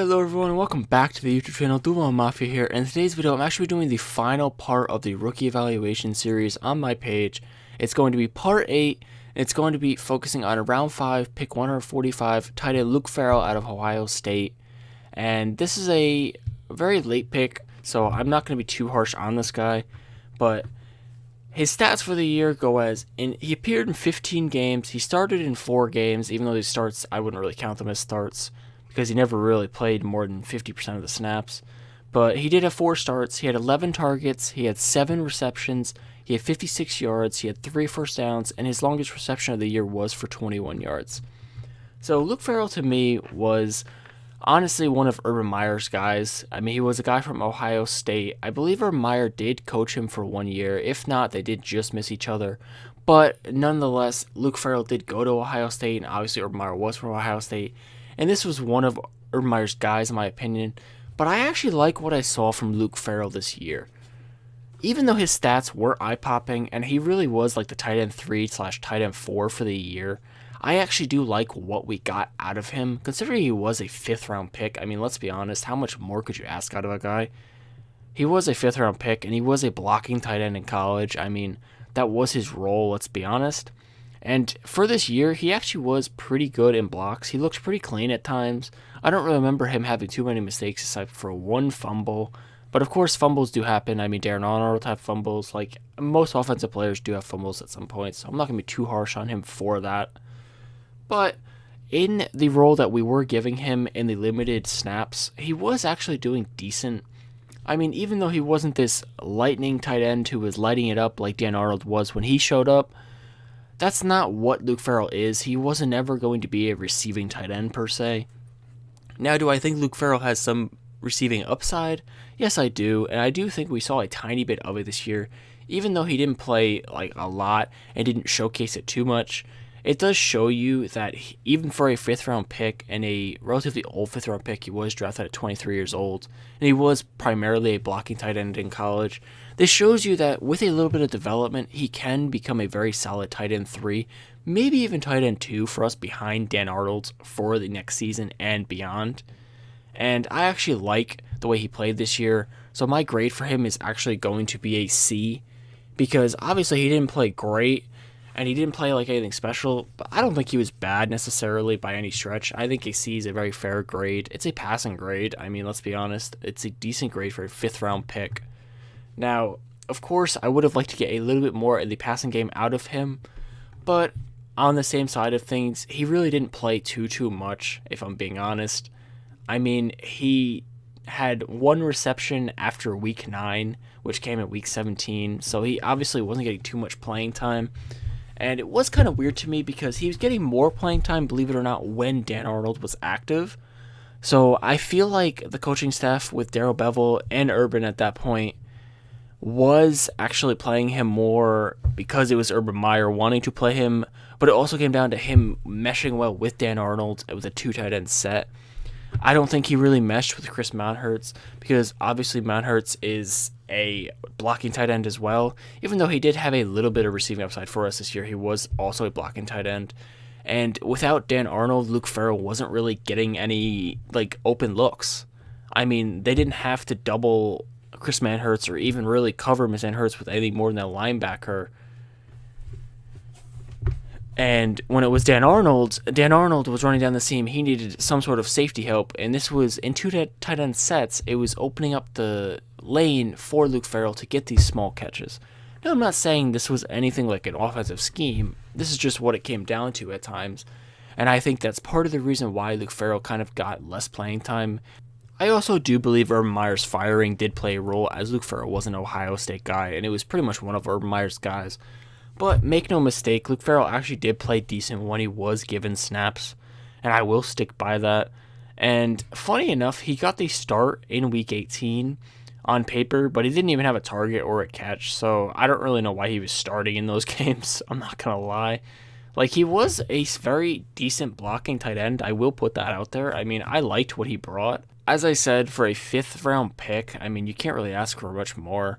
Hello everyone and welcome back to the YouTube channel. Duval Mafia here. In today's video I'm actually doing the final part of the rookie evaluation series on my page. It's going to be part 8 and it's going to be focusing on round 5 pick 145 tight end Luke Farrell out of Ohio State. And this is a very late pick, so I'm not going to be too harsh on this guy, but his stats for the year go as he appeared in 15 games. He started in 4 games, even though these starts I wouldn't really count them as starts, because he never really played more than 50% of the snaps. But he did have 4 starts. He had 11 targets. He had 7 receptions. He had 56 yards. He had 3 first downs. And his longest reception of the year was for 21 yards. So Luke Farrell to me was honestly one of Urban Meyer's guys. I mean, he was a guy from Ohio State. I believe Urban Meyer did coach him for 1 year. If not, they did just miss each other. But nonetheless, Luke Farrell did go to Ohio State. And obviously Urban Meyer was from Ohio State. And this was one of Urban Meyer's guys, in my opinion. But I actually like what I saw from Luke Farrell this year. Even though his stats were eye-popping, and he really was like the tight end 3/tight end 4 for the year, I actually do like what we got out of him, considering he was a 5th-round pick. I mean, let's be honest, how much more could you ask out of a guy? He was a 5th-round pick, and he was a blocking tight end in college. I mean, that was his role, let's be honest. And for this year, he actually was pretty good in blocks. He looked pretty clean at times. I don't really remember him having too many mistakes except for 1 fumble. But of course, fumbles do happen. I mean, Darren Arnold type fumbles. Like, most offensive players do have fumbles at some point, so I'm not going to be too harsh on him for that. But in the role that we were giving him in the limited snaps, he was actually doing decent. I mean, even though he wasn't this lightning tight end who was lighting it up like Dan Arnold was when he showed up, that's not what Luke Farrell is. He wasn't ever going to be a receiving tight end per se. Now, do I think Luke Farrell has some receiving upside? Yes, I do, and I do think we saw a tiny bit of it this year. Even though he didn't play like a lot and didn't showcase it too much, it does show you that even for a 5th-round pick and a relatively old 5th-round pick, he was drafted at 23 years old, and he was primarily a blocking tight end in college. This shows you that with a little bit of development, he can become a very solid tight end 3, maybe even tight end 2 for us behind Dan Arnold for the next season and beyond. And I actually like the way he played this year, so my grade for him is actually going to be a C, because obviously he didn't play great, and he didn't play like anything special, but I don't think he was bad necessarily by any stretch. I think a C is a very fair grade. It's a passing grade. I mean, let's be honest. It's a decent grade for a 5th-round pick. Now, of course, I would have liked to get a little bit more in the passing game out of him, but on the same side of things, he really didn't play too much, if I'm being honest. I mean, he had 1 reception after week 9, which came at week 17, so he obviously wasn't getting too much playing time. And it was kind of weird to me because he was getting more playing time, believe it or not, when Dan Arnold was active. So I feel like the coaching staff with Darrell Bevell and Urban at that point was actually playing him more because it was Urban Meyer wanting to play him, but it also came down to him meshing well with Dan Arnold with a 2 tight end set. I don't think he really meshed with Chris Manhertz because obviously Manhertz is a blocking tight end as well. Even though he did have a little bit of receiving upside for us this year, he was also a blocking tight end. And without Dan Arnold, Luke Farrell wasn't really getting any like open looks. I mean, they didn't have to double Chris Manhertz or even really cover Miss Manhertz with anything more than a linebacker. And when it was Dan Arnold was running down the seam. He needed some sort of safety help, and this was in 2 tight end sets. It was opening up the lane for Luke Farrell to get these small catches. Now, I'm not saying this was anything like an offensive scheme. This is just what it came down to at times, and I think that's part of the reason why Luke Farrell kind of got less playing time. I also do believe Urban Meyer's firing did play a role, as Luke Farrell was an Ohio State guy, and it was pretty much one of Urban Meyer's guys. But make no mistake, Luke Farrell actually did play decent when he was given snaps, and I will stick by that. And funny enough, he got the start in Week 18 on paper, but he didn't even have a target or a catch, so I don't really know why he was starting in those games. I'm not going to lie. Like, he was a very decent blocking tight end. I will put that out there. I mean, I liked what he brought. As I said, for a 5th-round pick, I mean, you can't really ask for much more,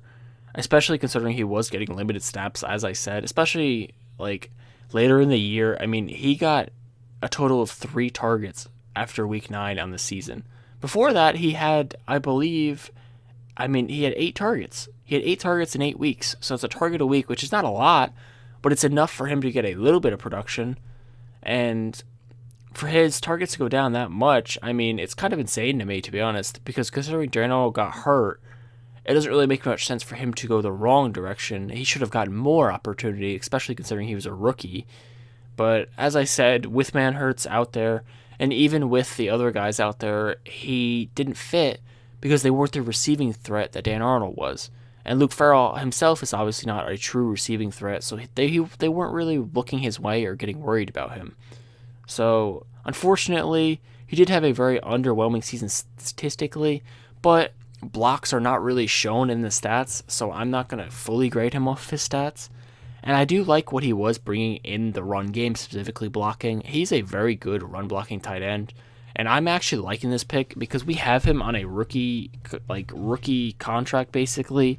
especially considering he was getting limited snaps, as I said, especially like later in the year. I mean, he got a total of 3 targets after week 9 on the season. Before that, he had, I believe, he had 8 targets. He had 8 targets in 8 weeks. So it's a target a week, which is not a lot, but it's enough for him to get a little bit of production. And for his targets to go down that much, it's kind of insane to me, to be honest, because considering Darnell got hurt, it doesn't really make much sense for him to go the wrong direction. He should have gotten more opportunity, especially considering he was a rookie. But as I said, with Manhurts out there, and even with the other guys out there, he didn't fit because they weren't the receiving threat that Dan Arnold was. And Luke Farrell himself is obviously not a true receiving threat, so they weren't really looking his way or getting worried about him. So, unfortunately, he did have a very underwhelming season statistically, but blocks are not really shown in the stats, so I'm not going to fully grade him off of his stats. And I do like what he was bringing in the run game, specifically blocking. He's a very good run blocking tight end. And I'm actually liking this pick because we have him on a rookie contract, basically,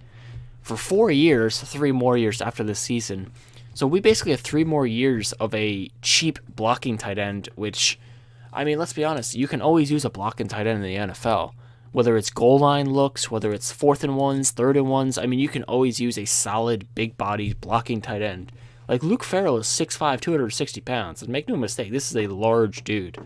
for 4 years, 3 more years after this season. So we basically have 3 more years of a cheap blocking tight end, which, let's be honest, you can always use a blocking tight end in the NFL. Whether it's goal line looks, whether it's 4th and 1s, 3rd and 1s, you can always use a solid, big-bodied blocking tight end. Like, Luke Farrell is 6'5", 260 pounds, and make no mistake, this is a large dude.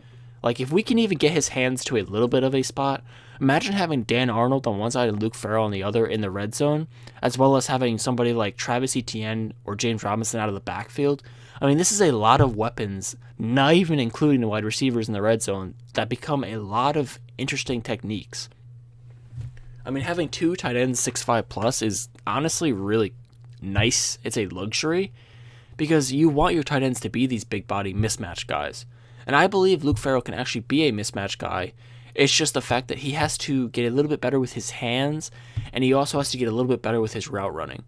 Like, if we can even get his hands to a little bit of a spot, imagine having Dan Arnold on one side and Luke Farrell on the other in the red zone, as well as having somebody like Travis Etienne or James Robinson out of the backfield. This is a lot of weapons, not even including the wide receivers in the red zone, that become a lot of interesting techniques. Having 2 tight ends 6'5 plus is honestly really nice. It's a luxury because you want your tight ends to be these big body mismatch guys. And I believe Luke Farrell can actually be a mismatch guy. It's just the fact that he has to get a little bit better with his hands, and he also has to get a little bit better with his route running.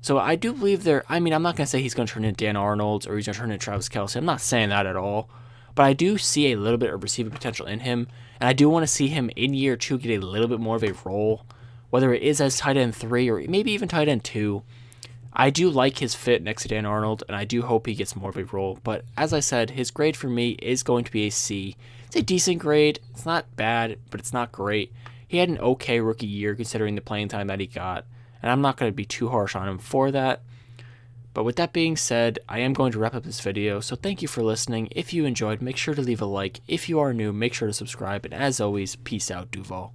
So I do believe I'm not going to say he's going to turn into Dan Arnold or he's going to turn into Travis Kelce. I'm not saying that at all. But I do see a little bit of receiving potential in him, and I do want to see him in year 2 get a little bit more of a role, whether it is as tight end 3 or maybe even tight end 2. I do like his fit next to Dan Arnold, and I do hope he gets more of a role. But as I said, his grade for me is going to be a C. It's a decent grade. It's not bad, but it's not great. He had an okay rookie year considering the playing time that he got, and I'm not going to be too harsh on him for that. But with that being said, I am going to wrap up this video, so thank you for listening. If you enjoyed, make sure to leave a like. If you are new, make sure to subscribe, and as always, peace out, Duval.